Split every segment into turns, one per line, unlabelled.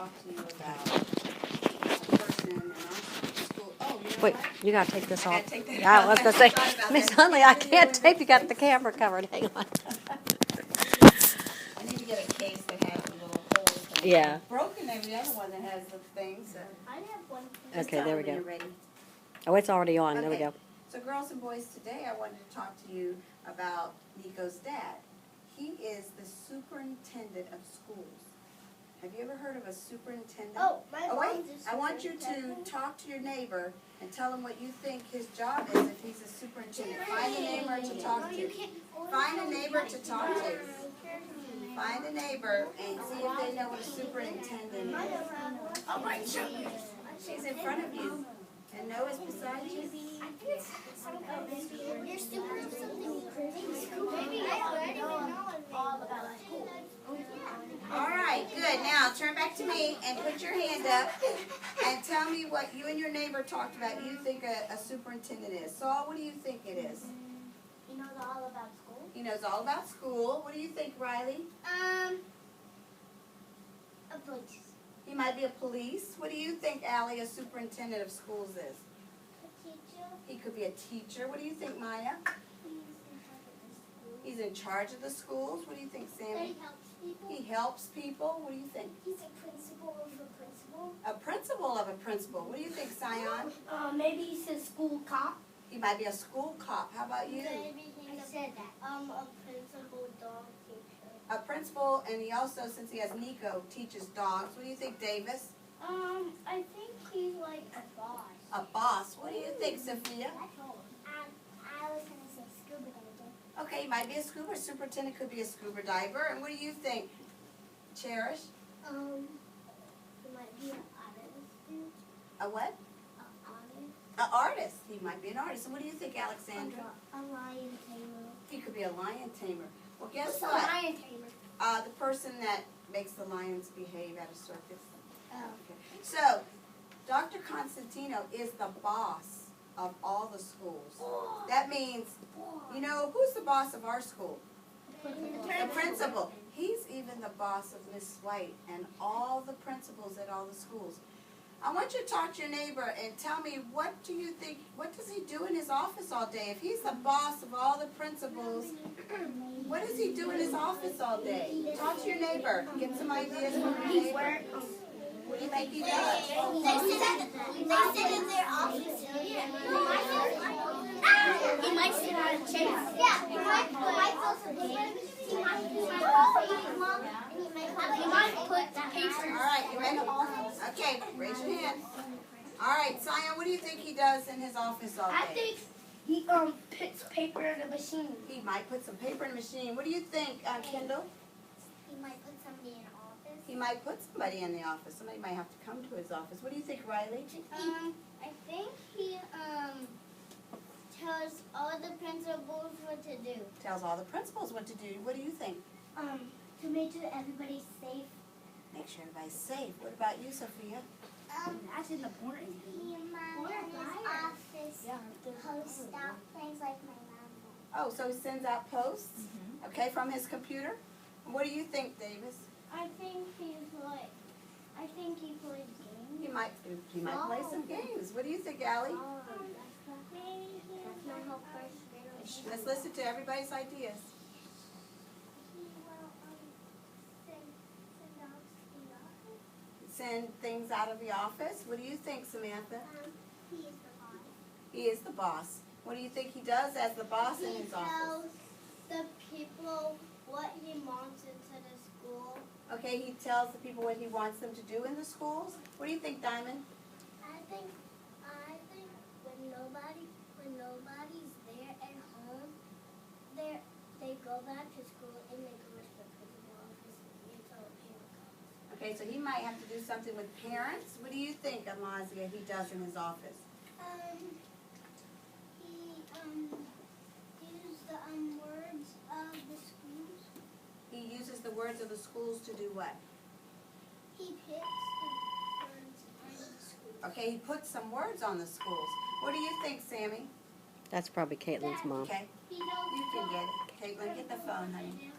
talk to you about a person in our school. Oh, you know
Wait,
what?
you gotta take this
I
off.
gotta take that
Yeah, I
off.
was gonna
I
say,
forgot about
Miss
that.
Hundley, I
Video
can't
and
tape. You got the
pictures.
camera covered. Hang on.
I need to get a case that has the little holes in it.
Yeah.
I've broken every other one that has the things. So.
I have one.
Just
Okay,
tell
there we
me when
go.
you're ready.
Oh, it's already on. There we
Okay.
go.
So girls and boys, today I wanted to talk to you about Nico's dad. He is the superintendent of schools. Have you ever heard of a superintendent?
Oh, my
wait,
mom's a
I want you to
superintendent.
talk to your neighbor and tell him what you think his job is if he's a superintendent. Find a neighbor to talk to. Find a neighbor to talk to. Find a neighbor and see if they know what a superintendent is.
Oh, my God.
She's in front of you. And Noah's beside you.
You're super something crazy. Maybe I don't know all about school.
All right, good. Now turn back to me and put your hand up and tell me what you and your neighbor talked about. You think a superintendent is. Saul, what do you think it is?
He knows all about school.
He knows all about school. What do you think, Riley?
A police.
He might be a police. What do you think, Allie, a superintendent of schools is?
A teacher.
He could be a teacher. What do you think, Maya? He's in charge of the schools. What do you think, Sammy?
He helps people.
He helps people. What do you think?
He's a principal of a principal.
A principal of a principal. What do you think, Sion?
Maybe he's a school cop.
He might be a school cop. How about you?
I said that. A principal dog teacher.
A principal, and he also, since he has Nico, teaches dogs. What do you think, Davis?
I think he's like a boss.
A boss. What do you think, Sophia?
I was gonna say scuba diver.
Okay, he might be a scuba superintendent, could be a scuba diver. And what do you think, Cherish?
He might be an artist too.
A what?
An artist.
An artist. He might be an artist. And what do you think, Alexandra?
A lion tamer.
He could be a lion tamer. Well, guess
What's a
what?
lion tamer?
The person that makes the lions behave at a circus.
Oh.
Okay. So, Dr. Constantino is the boss of all the schools. That means, you know, who's the boss of our school? The principal. He's even the boss of Miss White and all the principals at all the schools. I want you to talk to your neighbor and tell me, what do you think, what does he do in his office all day? If he's the boss of all the principals, what does he do in his office all day? Talk to your neighbor. Get some ideas from your neighbor. What do you think he does?
They sit in their office. He might sit on a chair. Yeah, he might also he might put papers.
All right, you ready? Okay, raise your hand. All right, Sion, what do you think he does in his office all
I
day?
think he puts paper in the machine.
He might put some paper in the machine. What do you think, Kendall?
He might put somebody in office.
He might put somebody in the office. Somebody might have to come to his office. What do you think, Riley?
I think he tells all the principals what to do.
Tells all the principals what to do. What do you think?
To make sure everybody's safe.
Make sure everybody's safe. What about you, Sophia?
That's important. He in my office posts out things like my mom.
Oh, so he sends out posts, okay, from his computer? What do you think, Davis?
I think he plays games.
He might play some games. What do you think, Allie?
Maybe he might help us.
Let's listen to everybody's ideas.
He will send out to the office.
Send things out of the office. What do you think, Samantha?
He is the boss.
He is the boss. What do you think he does as the boss in his office?
He tells the people what he wants into the school.
Okay, he tells the people what he wants them to do in the schools. What do you think, Diamond?
I think when nobody's there at home, they go back to school and they go to the principal office until a parent comes.
Okay, so he might have to do something with parents. What do you think, Amazia, he does in his office?
He uses the words of the schools.
He uses the words of the schools to do what?
He picks the words on the schools.
Okay, he puts some words on the schools. What do you think, Sammy?
That's probably Caitlin's mom.
Okay,
He
you can get it. Caitlin, get the phone, honey.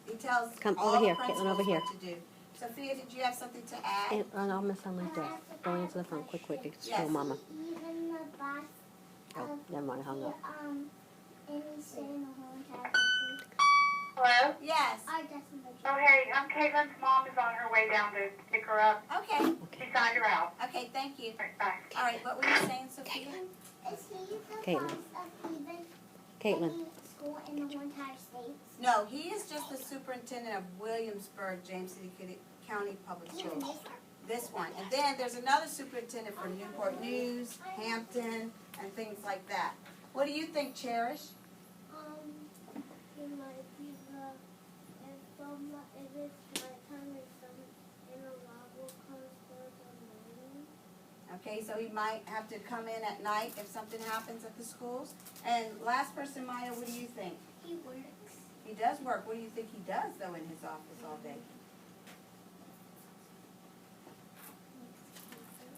He tells
Come
all
over
the
here, Caitlin,
principals
over here.
what to do. Sophia, did you have something to add?
And I'll miss something like that. Go answer the phone quick, quick. It's
Yes.
still Mama.
Even the boss
Oh, never mind. Hung up.
and he's staying the whole entire country.
Hello?
Yes.
Our destination.
Oh, hey, Caitlin's mom is on her way down to pick her up.
Okay.
She signed her out.
Okay, thank you.
All right, bye.
All right, what were you saying, Sophia?
Is he the
Caitlin.
boss of even
Caitlin.
any school in the whole entire state?
No, he is just the superintendent of Williamsburg, James City County Public
Even
Schools.
this one?
This one. And then there's another superintendent for Newport News, Hampton, and things like that. What do you think, Cherish?
He might be the, if it's nighttime and a lava comes towards the morning.
Okay, so he might have to come in at night if something happens at the schools. And last person, Maya, what do you think?
He works.
He does work. What do you think he does, though, in his office all day?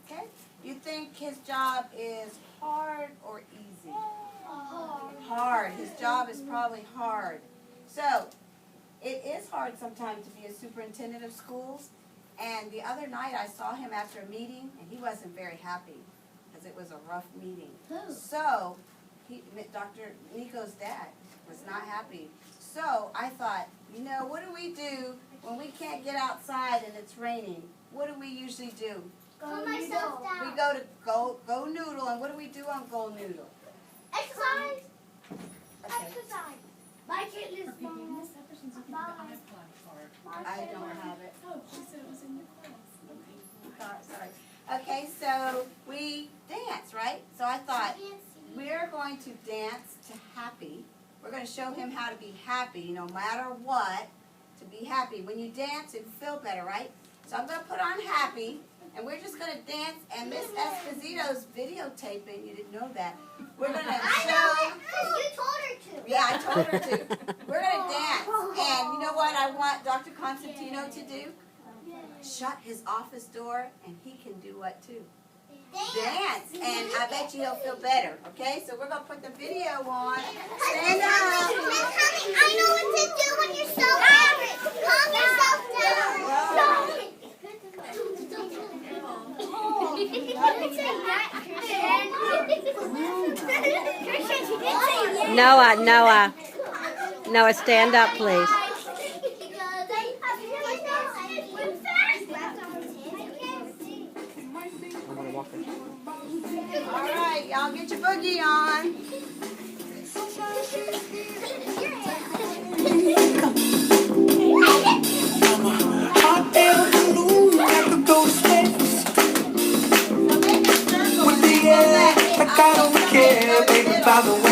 Okay. You think his job is hard or easy? Hard. His job is probably hard. So, it is hard sometimes to be a superintendent of schools. And the other night I saw him after a meeting, and he wasn't very happy because it was a rough meeting.
Who?
So, Dr. Nico's dad was not happy. So, I thought, you know, what do we do when we can't get outside and it's raining? What do we usually do?
Calm myself
We
down.
go to Go Noodle, and what do we do on Go Noodle?
Exercise.
Okay.
Exercise. Bye, Caitlin's mom.
I don't have it.
Oh, she said it was in your class. Okay.
Sorry. Okay, so we dance, right? So I thought, we're going to dance to happy. We're going to show him how to be happy, no matter what, to be happy. When you dance, you feel better, right? So I'm going to put on happy, and we're just going to dance. And Miss Esposito's videotaping. You didn't know that. We're going to
I
show.
know it because you told her to.
Yeah, I told her to. We're going to dance. And you know what I want Dr. Constantino to do? Shut his office door, and he can do what too? Dance. And I bet you he'll feel better. Okay, so we're going to put the video on. Stand up.
I know what to do when you're so angry. Calm yourself down.
Noah, stand up, please. I'm gonna walk her.
All right, y'all get your boogie on.
Hot air balloon like a ghost face. With the air, like I don't care, baby, by the